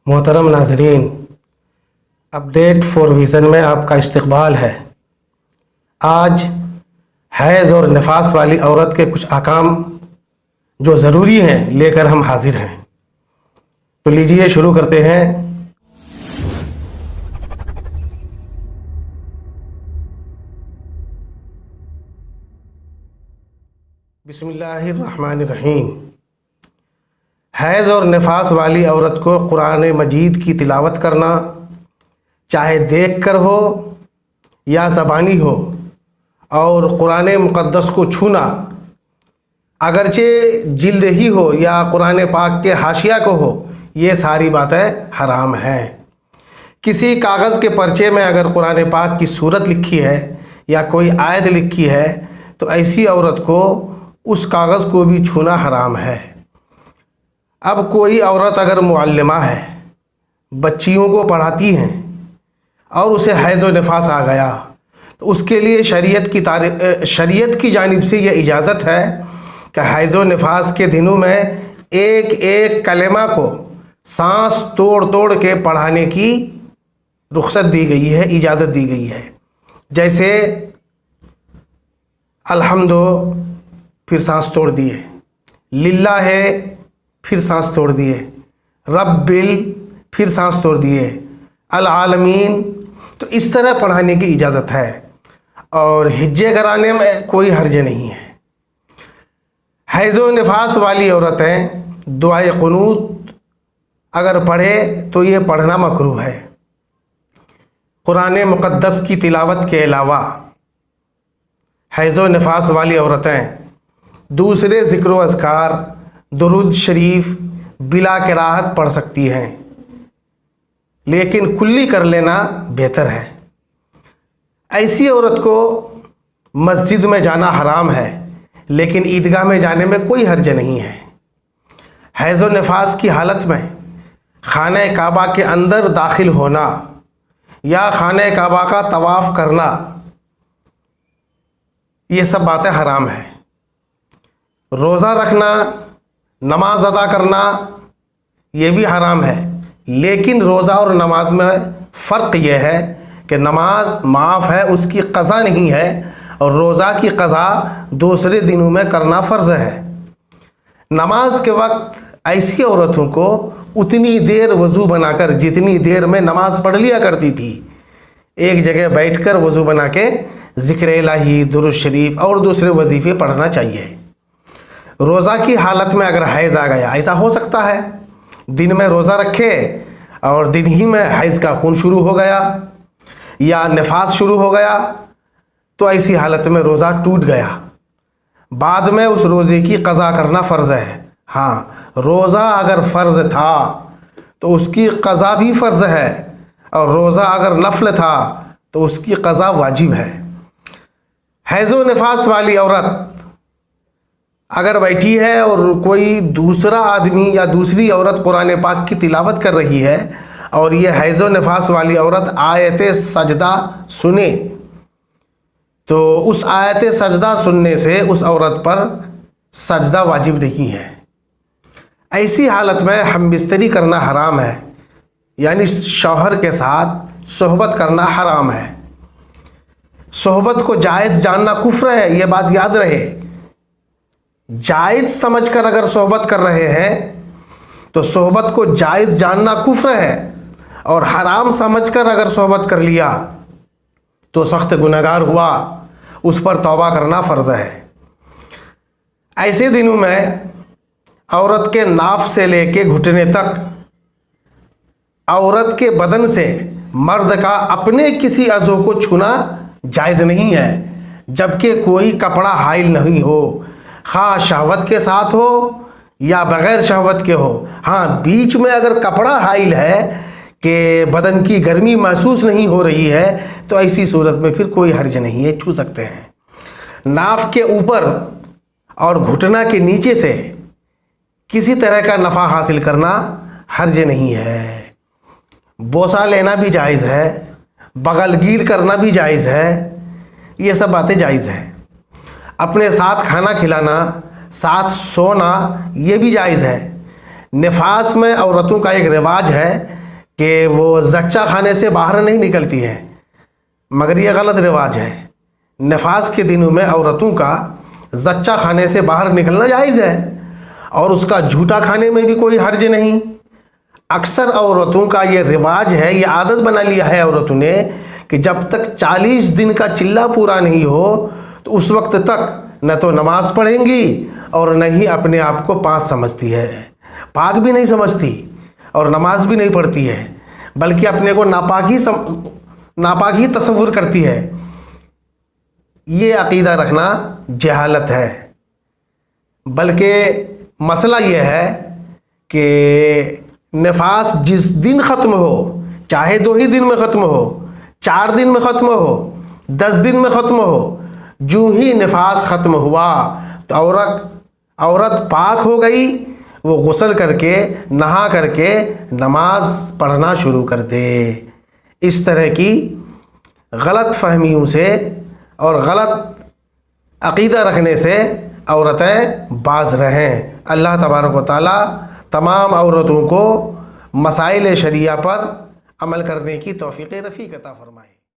मोहतरम नाजरीन, update for vision में आपका इस्तकबाल है। आज हैज़ और नफास वाली औरत के कुछ अहकाम जो ज़रूरी हैं लेकर हम हाजिर हैं। तो लीजिए शुरू करते हैं। बिस्मिल्लाहिर्रहमानिर्रहीम। हैज़ और नफास वाली औरत को कुरान मजीद की तिलावत करना, चाहे देख कर हो या ज़बानी हो, और कुरान मुक़द्दस को छूना, अगरचे जिल्द ही हो या कुरान पाक के हाशिया को हो, ये सारी बातें हराम हैं। किसी कागज़ के पर्चे में अगर कुरान पाक की सूरत लिखी है या कोई आयत लिखी है तो ऐसी औरत को उस कागज़ को भी छूना हराम है। अब कोई औरत अगर मुअल्लिमा है, बच्चियों को पढ़ाती हैं और उसे हैज़ व निफास आ गया तो उसके लिए शरीयत की जानिब से यह इजाज़त है कि हैज़ व निफास के दिनों में एक एक कलेमा को सांस तोड़ तोड़ के पढ़ाने की रुख्सत दी गई है, इजाज़त दी गई है। जैसे अल्हम्दु फिर सांस तोड़ दिए, लिल्लाह है फिर सांस तोड़ दिए, रब्बिल फिर सांस तोड़ दिए, अल आलमीन। तो इस तरह पढ़ाने की इजाज़त है और हिज्जे कराने में कोई हर्ज नहीं है। हैज़ व निफास वाली औरतें दुआए क़ुनूत अगर पढ़े तो ये पढ़ना मकरूह है। कुरान मुक़द्दस की तिलावत के अलावा हैज़ व निफास वाली औरतें दूसरे ज़िक्र व अज़कार, दुरूद शरीफ बिला किराहत पढ़ सकती हैं, लेकिन कुल्ली कर लेना बेहतर है। ऐसी औरत को मस्जिद में जाना हराम है, लेकिन ईदगाह में जाने में कोई हर्ज नहीं है। हैज़ व निफास की हालत में खाने काबा के अंदर दाखिल होना या खाने काबा का तवाफ़ करना, ये सब बातें हराम हैं। रोज़ा रखना, नमाज अदा करना, ये भी हराम है, लेकिन रोज़ा और नमाज में फ़र्क ये है कि नमाज माफ़ है, उसकी क़ज़ा नहीं है, और रोज़ा की क़ज़ा दूसरे दिनों में करना फ़र्ज़ है। नमाज के वक्त ऐसी औरतों को उतनी देर वज़ू बनाकर जितनी देर में नमाज पढ़ लिया करती थी, एक जगह बैठकर वज़ू बना के ज़िक्र इलाही, दुरूद शरीफ और दूसरे वजीफ़े पढ़ना चाहिए। रोज़ा की हालत में अगर हैज़ आ गया, ऐसा हो सकता है दिन में रोज़ा रखे और दिन ही में हैज़ का खून शुरू हो गया या निफास शुरू हो गया, तो ऐसी हालत में रोज़ा टूट गया, बाद में उस रोज़े की क़ज़ा करना फ़र्ज़ है। हाँ, रोज़ा अगर फ़र्ज़ था तो उसकी क़ज़ा भी फ़र्ज़ है, और रोज़ा अगर नफ़ल था तो उसकी क़ज़ा वाजिब है। हैज़ व निफास वाली औरत अगर बैठी है और कोई दूसरा आदमी या दूसरी औरत कुरान पाक की तिलावत कर रही है और ये हैज़ व निफास वाली औरत आयत सजदा सुने, तो उस आयत सजदा सुनने से उस औरत पर सजदा वाजिब नहीं है। ऐसी हालत में हम बिस्तरी करना हराम है, यानी शौहर के साथ सोहबत करना हराम है। सोहबत को जायज़ जानना कुफ्र है, ये बात याद रहे। जायज़ समझकर अगर सोहबत कर रहे हैं तो सोहबत को जायज़ जानना कुफ्र है, और हराम समझकर अगर सोहबत कर लिया तो सख्त गुनहगार हुआ, उस पर तौबा करना फ़र्ज़ है। ऐसे दिनों में औरत के नाफ से लेके घुटने तक औरत के बदन से मर्द का अपने किसी अज़ू को छूना जायज़ नहीं है, जबकि कोई कपड़ा हाइल नहीं हो, ख़ास शहवत के साथ हो या बग़ैर शहवत के हो। हाँ, बीच में अगर कपड़ा हाइल है कि बदन की गर्मी महसूस नहीं हो रही है तो ऐसी सूरत में फिर कोई हर्ज नहीं है, छू सकते हैं। नाफ के ऊपर और घुटना के नीचे से किसी तरह का नफ़ा हासिल करना हर्ज नहीं है। बोसा लेना भी जायज़ है, बगलगीर करना भी जायज़ है, ये सब बातें जायज़ है। अपने साथ खाना खिलाना, साथ सोना, ये भी जायज़ है। نفاس میں عورتوں کا ایک رواج ہے کہ وہ زچہ کھانے سے باہر نہیں نکلتی ہیں، مگر یہ غلط رواج ہے۔ نفاس کے دنوں میں عورتوں کا زچہ کھانے سے باہر نکلنا جائز ہے، اور اس کا جھوٹا کھانے میں بھی کوئی حرج نہیں۔ اکثر عورتوں کا یہ رواج ہے، یہ عادت بنا لیا ہے عورتوں نے کہ جب تک 40 دن کا چلہ پورا نہیں ہو تو اس وقت تک نہ تو نماز پڑھیں گی اور نہ ہی اپنے آپ کو پاک سمجھتی ہے، پاک بھی نہیں سمجھتی اور نماز بھی نہیں پڑھتی ہے، بلکہ اپنے کو ناپاک ہی تصور کرتی ہے۔ یہ عقیدہ رکھنا جہالت ہے، بلکہ مسئلہ یہ ہے کہ نفاس جس دن ختم ہو، چاہے 2 ہی دن میں ختم ہو، 4 دن میں ختم ہو، 10 دن میں ختم ہو، جو ہی نفاس ختم ہوا تو عورت پاک ہو گئی، وہ غسل کر کے نہا کر کے نماز پڑھنا شروع کر دے۔ اس طرح کی غلط فہمیوں سے اور غلط عقیدہ رکھنے سے عورتیں باز رہیں۔ اللہ تبارک و تعالیٰ تمام عورتوں کو مسائل شریعہ پر عمل کرنے کی توفیق رفیق عطا فرمائے۔